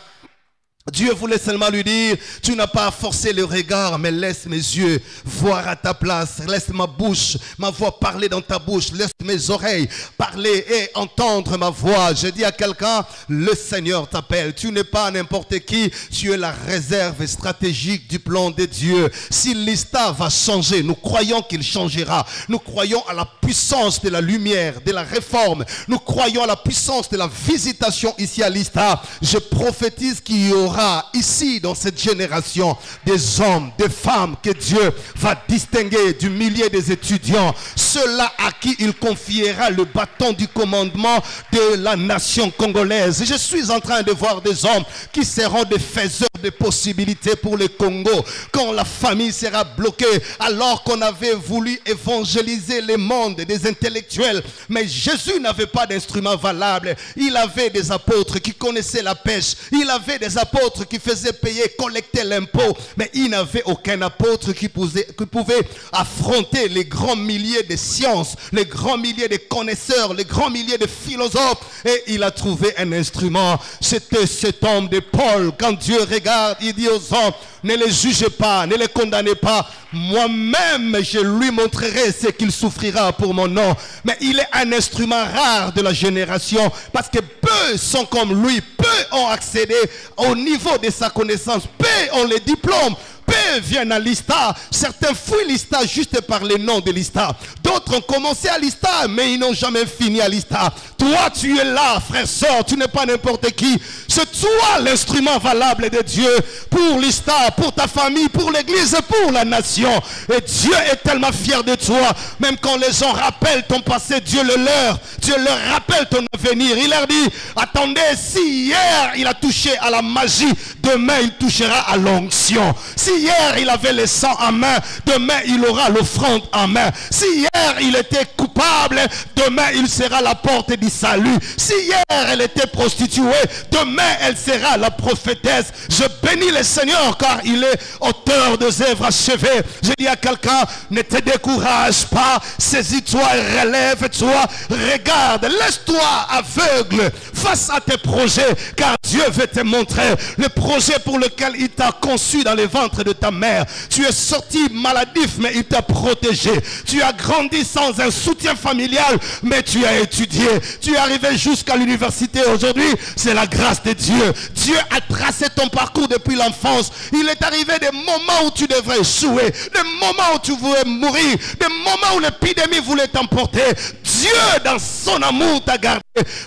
Dieu voulait seulement lui dire, tu n'as pas à forcer le regard, mais laisse mes yeux voir à ta place. Laisse ma bouche, ma voix parler dans ta bouche. Laisse mes oreilles parler et entendre ma voix. Je dis à quelqu'un, le Seigneur t'appelle. Tu n'es pas n'importe qui, tu es la réserve stratégique du plan de Dieu. Si l'État va changer, nous croyons qu'il changera. Nous croyons à la puissance de la lumière, de la réforme. Nous croyons à la puissance de la visitation ici à l'État. Je prophétise qu'il y aura ici dans cette génération des hommes, des femmes que Dieu va distinguer du milieu des étudiants, ceux-là à qui il confiera le bâton du commandement de la nation congolaise. Je suis en train de voir des hommes qui seront des faiseurs de possibilités pour le Congo quand la famille sera bloquée, alors qu'on avait voulu évangéliser le monde des intellectuels, mais Jésus n'avait pas d'instrument valable. Il avait des apôtres qui connaissaient la pêche, il avait des apôtres qui faisait payer, collecter l'impôt, mais il n'avait aucun apôtre qui pouvait affronter les grands milliers de sciences, les grands milliers de connaisseurs, les grands milliers de philosophes, et il a trouvé un instrument. C'était cet homme de Paul. Quand Dieu regarde, il dit aux hommes, ne les jugez pas, ne les condamnez pas. Moi-même, je lui montrerai ce qu'il souffrira pour mon nom. Mais il est un instrument rare de la génération parce que peu sont comme lui, peu ont accédé au niveau de sa connaissance, peu ont les diplômes. Peu viennent à l'Ista. Certains fuient l'Ista juste par le nom de l'Ista. D'autres ont commencé à l'Ista, mais ils n'ont jamais fini à l'Ista. Toi, tu es là, frère, sœur. Tu n'es pas n'importe qui. C'est toi l'instrument valable de Dieu pour l'Ista, pour ta famille, pour l'église, pour la nation. Et Dieu est tellement fier de toi. Même quand les gens rappellent ton passé, Dieu leur rappelle ton avenir. Il leur dit, attendez, si hier il a touché à la magie, demain il touchera à l'onction. Si hier hier il avait le sang en main, demain il aura l'offrande en main. Si hier il était coupable, demain il sera la porte du salut. Si hier elle était prostituée, demain elle sera la prophétesse. Je bénis le Seigneur car il est auteur des œuvres achevées. Je dis à quelqu'un, ne te décourage pas, saisis-toi, relève-toi, regarde, laisse-toi aveugle face à tes projets, car Dieu veut te montrer le projet pour lequel il t'a conçu dans le ventre de ta mère. Tu es sorti maladif, mais il t'a protégé. Tu as grandi sans un soutien familial, mais tu as étudié. Tu es arrivé jusqu'à l'université aujourd'hui, c'est la grâce de Dieu. Dieu a tracé ton parcours depuis l'enfance. Il est arrivé des moments où tu devrais échouer, des moments où tu voulais mourir, des moments où l'épidémie voulait t'emporter. Dieu, dans son amour, t'a gardé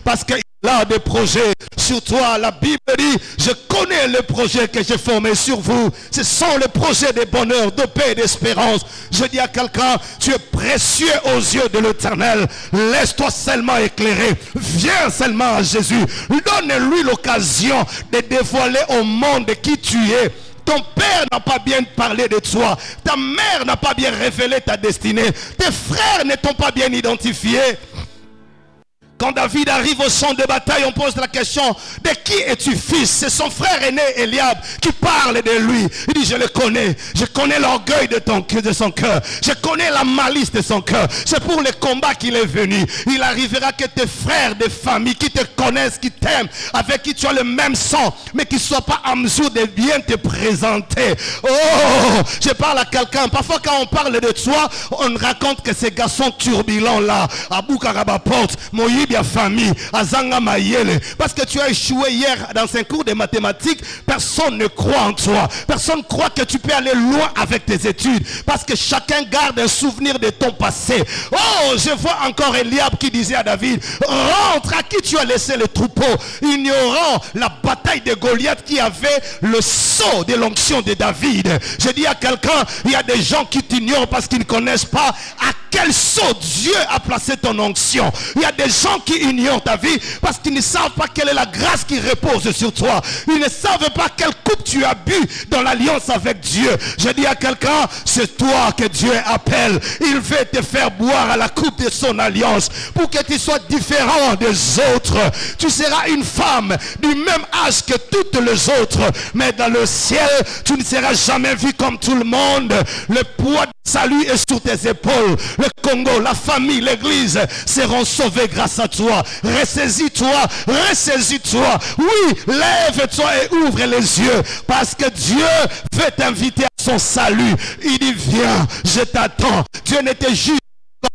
parce qu'il a des projets sur toi. La Bible dit, je connais le projet que j'ai formé sur vous. Ce sont les projets de bonheur, de paix et d'espérance. Je dis à quelqu'un, tu es précieux aux yeux de l'Éternel. Laisse-toi seulement éclairer. Viens seulement à Jésus. Donne-lui l'occasion de dévoiler au monde qui tu es. Ton père n'a pas bien parlé de toi. Ta mère n'a pas bien révélé ta destinée. Tes frères ne t'ont pas bien identifié. Quand David arrive au champ de bataille, on pose la question, de qui es-tu fils? C'est son frère aîné Eliab qui parle de lui. Il dit, je le connais. Je connais l'orgueil de son cœur. Je connais la malice de son cœur. C'est pour le combat qu'il est venu. Il arrivera que tes frères de famille qui te connaissent, qui t'aiment, avec qui tu as le même sang, mais qui ne soient pas en mesure de bien te présenter. Oh, je parle à quelqu'un. Parfois quand on parle de toi, on raconte que ces garçons turbulents là, à Boukarabaport, Moïse, famille, Azanga Mayele, parce que tu as échoué hier dans un cours de mathématiques, personne ne croit en toi. Personne ne croit que tu peux aller loin avec tes études, parce que chacun garde un souvenir de ton passé. Oh, je vois encore Eliab qui disait à David, rentre, à qui tu as laissé le troupeau, ignorant la bataille de Goliath qui avait le sceau de l'onction de David. Je dis à quelqu'un, il y a des gens qui t'ignorent parce qu'ils ne connaissent pas à quel sceau Dieu a placé ton onction. Il y a des gens qui ignorent ta vie parce qu'ils ne savent pas quelle est la grâce qui repose sur toi. Ils ne savent pas quelle coupe tu as bu dans l'alliance avec Dieu. Je dis à quelqu'un, c'est toi que Dieu appelle. Il veut te faire boire à la coupe de son alliance pour que tu sois différent des autres. Tu seras une femme du même âge que toutes les autres, mais dans le ciel, tu ne seras jamais vu comme tout le monde. Le poids du salut est sur tes épaules. Le Congo, la famille, l'église seront sauvés grâce à toi. Ressaisis-toi, ressaisis-toi. Oui, lève-toi et ouvre les yeux parce que Dieu veut t'inviter à son salut. Il dit, viens, je t'attends. Dieu ne te juge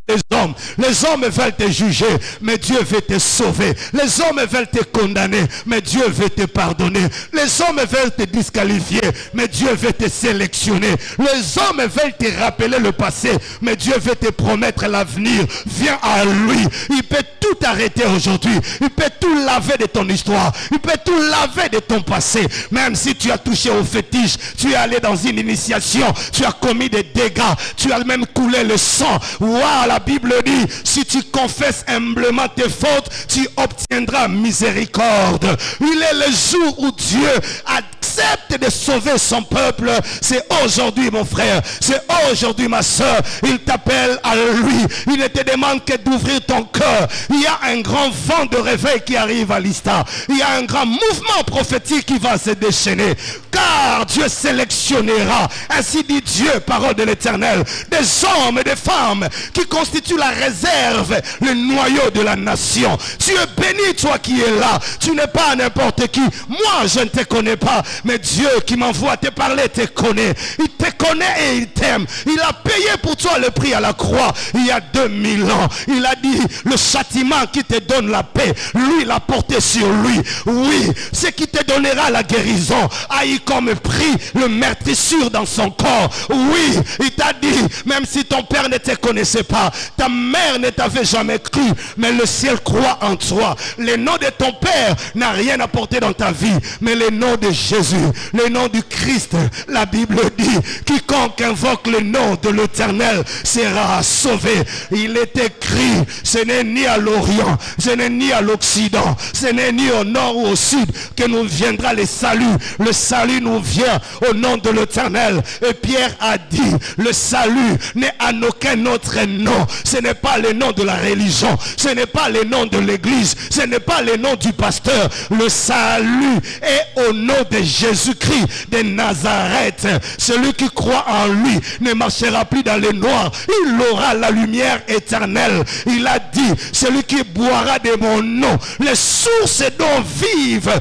les hommes. Les hommes veulent te juger, mais Dieu veut te sauver. Les hommes veulent te condamner, mais Dieu veut te pardonner. Les hommes veulent te disqualifier, mais Dieu veut te sélectionner. Les hommes veulent te rappeler le passé, mais Dieu veut te promettre l'avenir. Viens à lui. Il peut tout arrêter aujourd'hui. Il peut tout laver de ton histoire. Il peut tout laver de ton passé. Même si tu as touché au fétiche, tu es allé dans une initiation, tu as commis des dégâts, tu as même coulé le sang. Waouh, la Bible dit, si tu confesses humblement tes fautes, tu obtiendras miséricorde. Il est le jour où Dieu accepte de sauver son peuple. C'est aujourd'hui, mon frère. C'est aujourd'hui, ma soeur. Il t'appelle à lui. Il ne te demande que d'ouvrir ton cœur. Il y a un grand vent de réveil qui arrive à l'Ista. Il y a un grand mouvement prophétique qui va se déchaîner. Car Dieu sélectionnera, ainsi dit Dieu, parole de l'Éternel, des hommes et des femmes qui constituent la réserve, le noyau de la nation. Tu es béni, toi qui es là. Tu n'es pas n'importe qui. Moi, je ne te connais pas, mais Dieu qui m'envoie te parler te connaît. Il te connaît et il t'aime. Il a payé pour toi le prix à la croix il y a 2000 ans. Il a dit, le châtiment qui te donne la paix, lui l'a porté sur lui. Oui, ce qui te donnera la guérison a eu comme prix le meurtrissure dans son corps. Oui, il t'a dit, même si ton père ne te connaissait pas, ta mère ne t'avait jamais cru, mais le ciel croit en toi. Le nom de ton père n'a rien apporté dans ta vie, mais le nom de Jésus, le nom du Christ, la Bible dit, quiconque invoque le nom de l'Éternel sera sauvé. Il est écrit, ce n'est ni à l'Orient, ce n'est ni à l'Occident, ce n'est ni au nord ou au sud que nous viendra le salut. Le salut nous vient au nom de l'Éternel. Et Pierre a dit, le salut n'est en aucun autre nom. Ce n'est pas le nom de la religion, ce n'est pas le nom de l'église, ce n'est pas le nom du pasteur. Le salut est au nom de Jésus-Christ de Nazareth. Celui qui croit en lui ne marchera plus dans le noir, il aura la lumière éternelle. Il a dit, celui qui boira de mon nom, les sources d'eau vive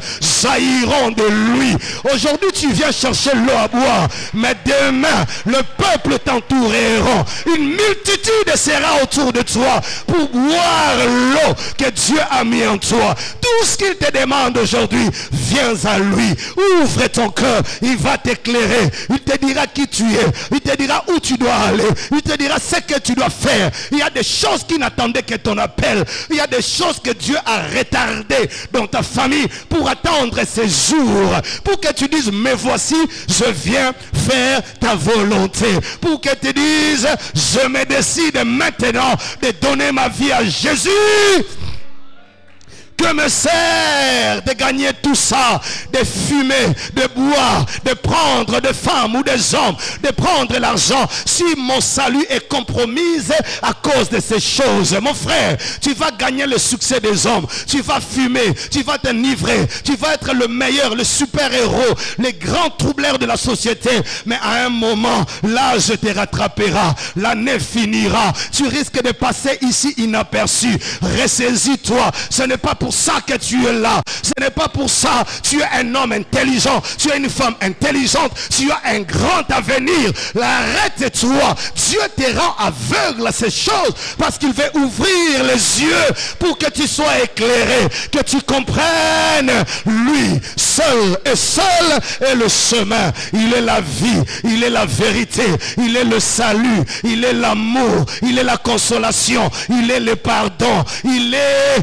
jailliront de lui. Aujourd'hui tu viens chercher l'eau à boire, mais demain le peuple t'entourera, une multitude sera autour de toi pour boire l'eau que Dieu a mis en toi. Tout ce qu'il te demande aujourd'hui, viens à lui, ouvre ton cœur, il va t'éclairer, il te dira qui tu es, il te dira où tu dois aller, il te dira ce que tu dois faire. Il y a des choses qui n'attendaient que ton appel, il y a des choses que Dieu a retardées dans ta famille pour attendre ces jours, pour que tu dises, mais voici, je viens faire ta volonté, pour que tu dises, je me décide maintenant de donner ma vie à Jésus. Que me sert de gagner tout ça, de fumer, de boire, de prendre des femmes ou des hommes, de prendre l'argent, si mon salut est compromis à cause de ces choses? Mon frère, tu vas gagner le succès des hommes, tu vas fumer, tu vas t'enivrer, tu vas être le meilleur, le super-héros, les grands troubleurs de la société, mais à un moment, l'âge te rattrapera, l'année finira, tu risques de passer ici inaperçu. Ressaisis-toi, ce n'est pas pour ça que tu es là, ce n'est pas pour ça. Tu es un homme intelligent, tu es une femme intelligente, tu as un grand avenir. Arrête-toi, Dieu te rend aveugle à ces choses parce qu'il veut ouvrir les yeux pour que tu sois éclairé, que tu comprennes lui seul, et seul est le chemin. Il est la vie, il est la vérité, il est le salut, il est l'amour, il est la consolation, il est le pardon, il est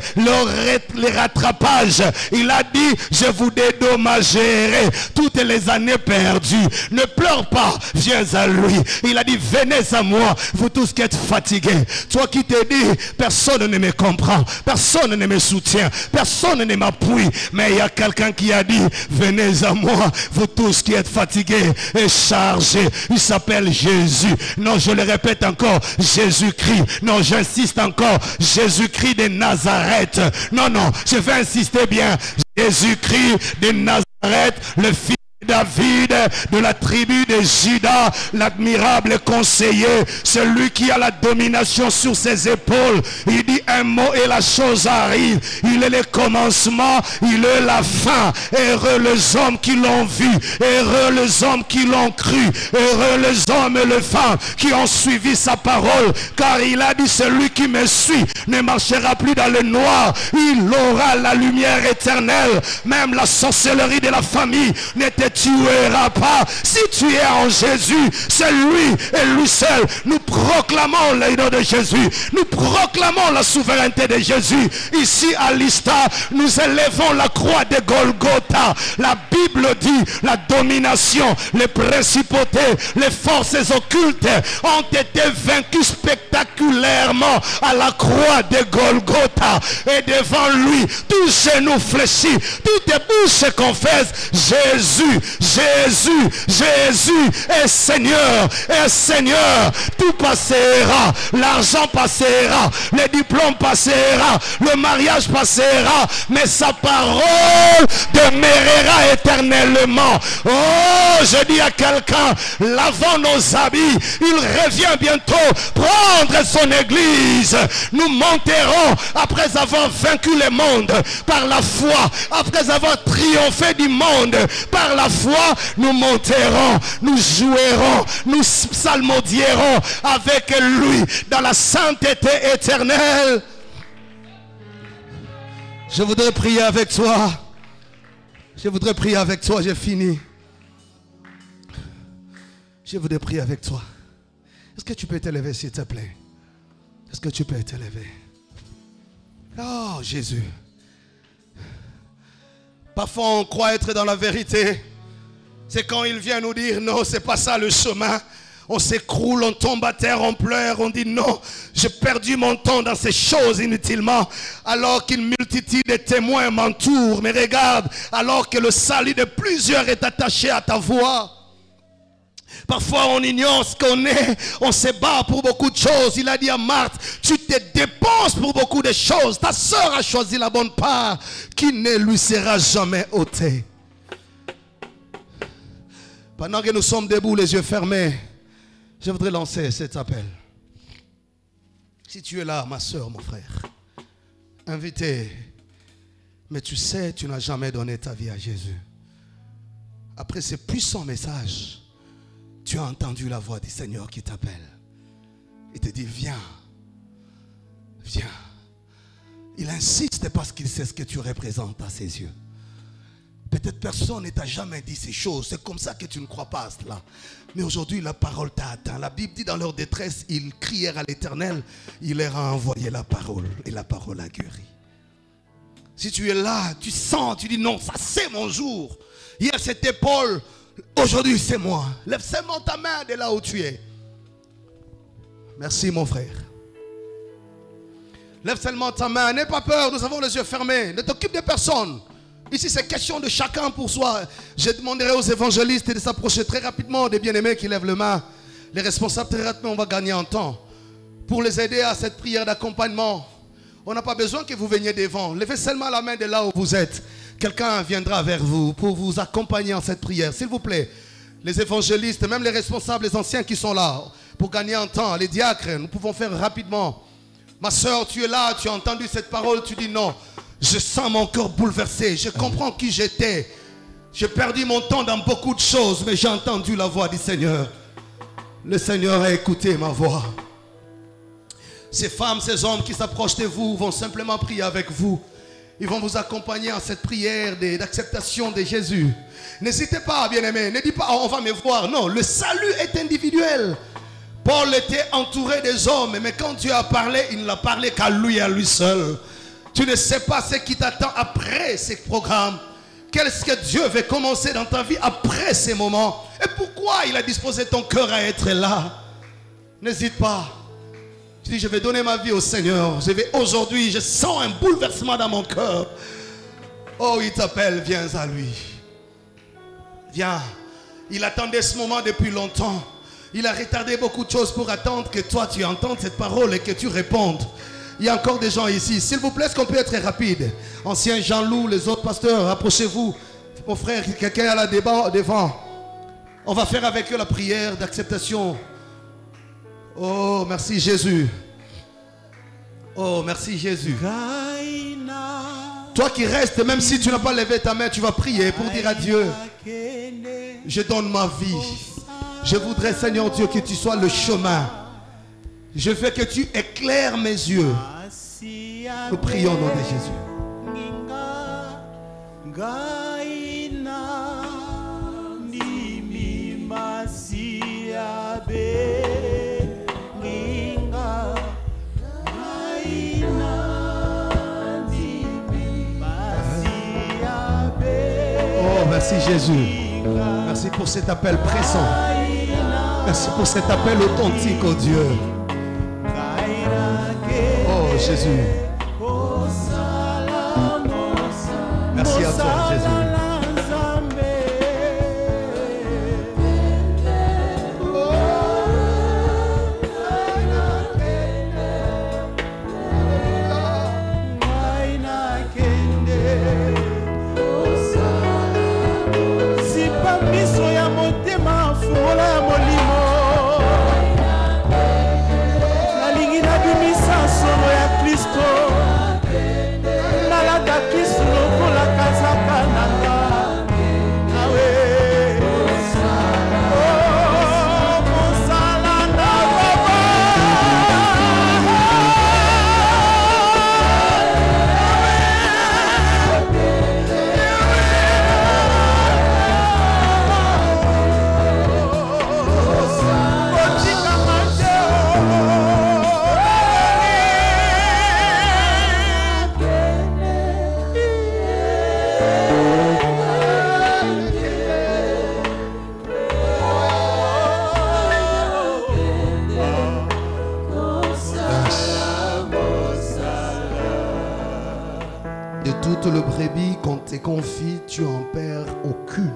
le rattrapage. Il a dit, je vous dédommagerai toutes les années perdues. Ne pleure pas, viens à lui. Il a dit, venez à moi, vous tous qui êtes fatigués. Toi qui te dis, personne ne me comprend, personne ne me soutient, personne ne m'appuie. Mais il y a quelqu'un qui a dit, venez à moi, vous tous qui êtes fatigués et chargés. Il s'appelle Jésus. Non, je le répète encore, Jésus-Christ. Non, j'insiste encore, Jésus-Christ de Nazareth. Non, non, je vais insister bien. Jésus-Christ de Nazareth, le fils David, de la tribu de Juda, l'admirable conseiller, celui qui a la domination sur ses épaules. Il dit un mot et la chose arrive. Il est le commencement, il est la fin. Heureux les hommes qui l'ont vu, heureux les hommes qui l'ont cru, heureux les hommes et les femmes qui ont suivi sa parole, car il a dit, celui qui me suit ne marchera plus dans le noir, il aura la lumière éternelle. Même la sorcellerie de la famille ne te tuera pas. Si tu es en Jésus, c'est lui et lui seul. Nous proclamons le nom de Jésus, nous proclamons la souveraineté de Jésus. Ici à Lista, nous élevons la croix de Golgotha. La Bible dit, la domination, les principautés, les forces occultes ont été vaincues spectaculairement à la croix de Golgotha. Et devant lui, tout genou fléchit, toutes bouches confessent, Jésus, Jésus, Jésus est Seigneur, est Seigneur. Tout passera, l'argent passera, les diplômes passera, le mariage passera, mais sa parole demeurera éternellement. Oh, je dis à quelqu'un, lavons nos habits, il revient bientôt prendre son église. Nous monterons après avoir vaincu le monde par la foi, après avoir triomphé du monde par la foi. Nous monterons, nous jouerons, nous psalmodierons avec lui dans la sainteté éternelle. Je voudrais prier avec toi. Je voudrais prier avec toi, j'ai fini. Je voudrais prier avec toi. Est-ce que tu peux t'élever s'il te plaît? Est-ce que tu peux t'élever? Oh Jésus. Parfois on croit être dans la vérité. C'est quand il vient nous dire non, c'est pas ça le chemin. On s'écroule, on tombe à terre, on pleure, on dit non, j'ai perdu mon temps dans ces choses inutilement, alors qu'une multitude de témoins m'entoure. Mais regarde, alors que le salut de plusieurs est attaché à ta voix. Parfois on ignore ce qu'on est, on se bat pour beaucoup de choses. Il a dit à Marthe, tu te dépenses pour beaucoup de choses. Ta soeur a choisi la bonne part qui ne lui sera jamais ôtée. Pendant que nous sommes debout, les yeux fermés, je voudrais lancer cet appel. Si tu es là, ma soeur, mon frère, invité, mais tu sais, tu n'as jamais donné ta vie à Jésus. Après ce puissant message, tu as entendu la voix du Seigneur qui t'appelle. Il te dit, viens, viens. Il insiste parce qu'il sait ce que tu représentes à ses yeux. Peut-être personne ne t'a jamais dit ces choses. C'est comme ça que tu ne crois pas à cela. Mais aujourd'hui, la parole t'a atteint. La Bible dit dans leur détresse, ils crièrent à l'Éternel. Il leur a envoyé la parole. Et la parole a guéri. Si tu es là, tu sens, tu dis non, ça c'est mon jour. Hier c'était Paul, aujourd'hui c'est moi. Lève seulement ta main de là où tu es. Merci mon frère. Lève seulement ta main. N'aie pas peur, nous avons les yeux fermés. Ne t'occupe de personne. Ici, c'est question de chacun pour soi. Je demanderai aux évangélistes de s'approcher très rapidement des bien-aimés qui lèvent le main. Les responsables, très rapidement, on va gagner en temps. Pour les aider à cette prière d'accompagnement, on n'a pas besoin que vous veniez devant. Levez seulement la main de là où vous êtes. Quelqu'un viendra vers vous pour vous accompagner en cette prière. S'il vous plaît, les évangélistes, même les responsables, les anciens qui sont là, pour gagner en temps, les diacres, nous pouvons faire rapidement. Ma soeur, tu es là, tu as entendu cette parole, tu dis non. Je sens mon cœur bouleversé. Je comprends qui j'étais. J'ai perdu mon temps dans beaucoup de choses, mais j'ai entendu la voix du Seigneur. Le Seigneur a écouté ma voix. Ces femmes, ces hommes qui s'approchent de vous vont simplement prier avec vous. Ils vont vous accompagner en cette prière d'acceptation de Jésus. N'hésitez pas, bien-aimés. Ne dites pas, oh, on va me voir. Non, le salut est individuel. Paul était entouré des hommes, mais quand Dieu a parlé, il ne l'a parlé qu'à lui et à lui seul. Tu ne sais pas ce qui t'attend après ces programmes. Qu'est-ce que Dieu veut commencer dans ta vie après ces moments? Et pourquoi il a disposé ton cœur à être là? N'hésite pas. Tu dis, je vais donner ma vie au Seigneur. Aujourd'hui, je sens un bouleversement dans mon cœur. Oh, il t'appelle, viens à lui. Viens. Il attendait ce moment depuis longtemps. Il a retardé beaucoup de choses pour attendre que toi, tu entendes cette parole et que tu répondes. Il y a encore des gens ici. S'il vous plaît, est-ce qu'on peut être rapide? Ancien Jean-Loup, les autres pasteurs, approchez-vous. Mon frère, quelqu'un est là devant. On va faire avec eux la prière d'acceptation. Oh, merci Jésus. Oh, merci Jésus. Toi qui restes, même si tu n'as pas levé ta main, tu vas prier pour dire à Dieu, je donne ma vie. Je voudrais, Seigneur Dieu, que tu sois le chemin. Je veux que tu éclaires mes yeux. Nous prions au nom de Jésus. Oh, merci Jésus. Merci pour cet appel pressant. Merci pour cet appel authentique, oh Dieu. Oh Jésus. Merci à toi Jésus. Nalaka Kristo lokola kazaka na te confie, tu en perds aucune.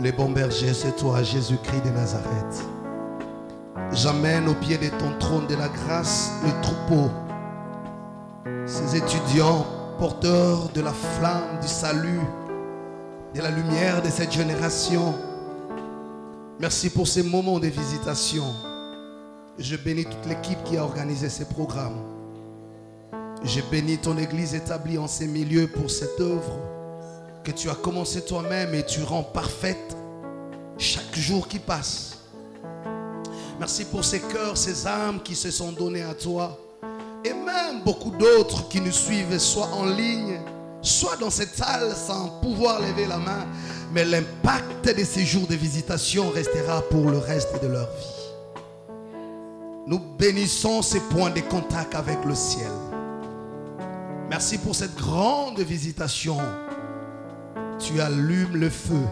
Le bon berger, c'est toi, Jésus-Christ de Nazareth. J'amène au pied de ton trône de la grâce le troupeau, ces étudiants porteurs de la flamme du salut, de la lumière de cette génération. Merci pour ces moments de visitation. Je bénis toute l'équipe qui a organisé ces programmes. Je bénis ton Église établie en ces milieux pour cette œuvre que tu as commencé toi-même et tu rends parfaite chaque jour qui passe. Merci pour ces cœurs, ces âmes qui se sont donnés à toi. Et même beaucoup d'autres qui nous suivent, soit en ligne, soit dans cette salle sans pouvoir lever la main. Mais l'impact de ces jours de visitation restera pour le reste de leur vie. Nous bénissons ces points de contact avec le ciel. Merci pour cette grande visitation. Tu allumes le feu.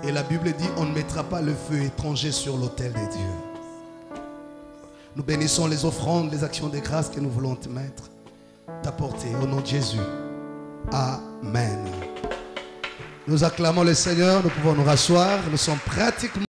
Et la Bible dit, on ne mettra pas le feu étranger sur l'autel de Dieu. Nous bénissons les offrandes, les actions de grâce que nous voulons te mettre, t'apporter au nom de Jésus. Amen. Nous acclamons le Seigneur, nous pouvons nous rasseoir, nous sommes pratiquement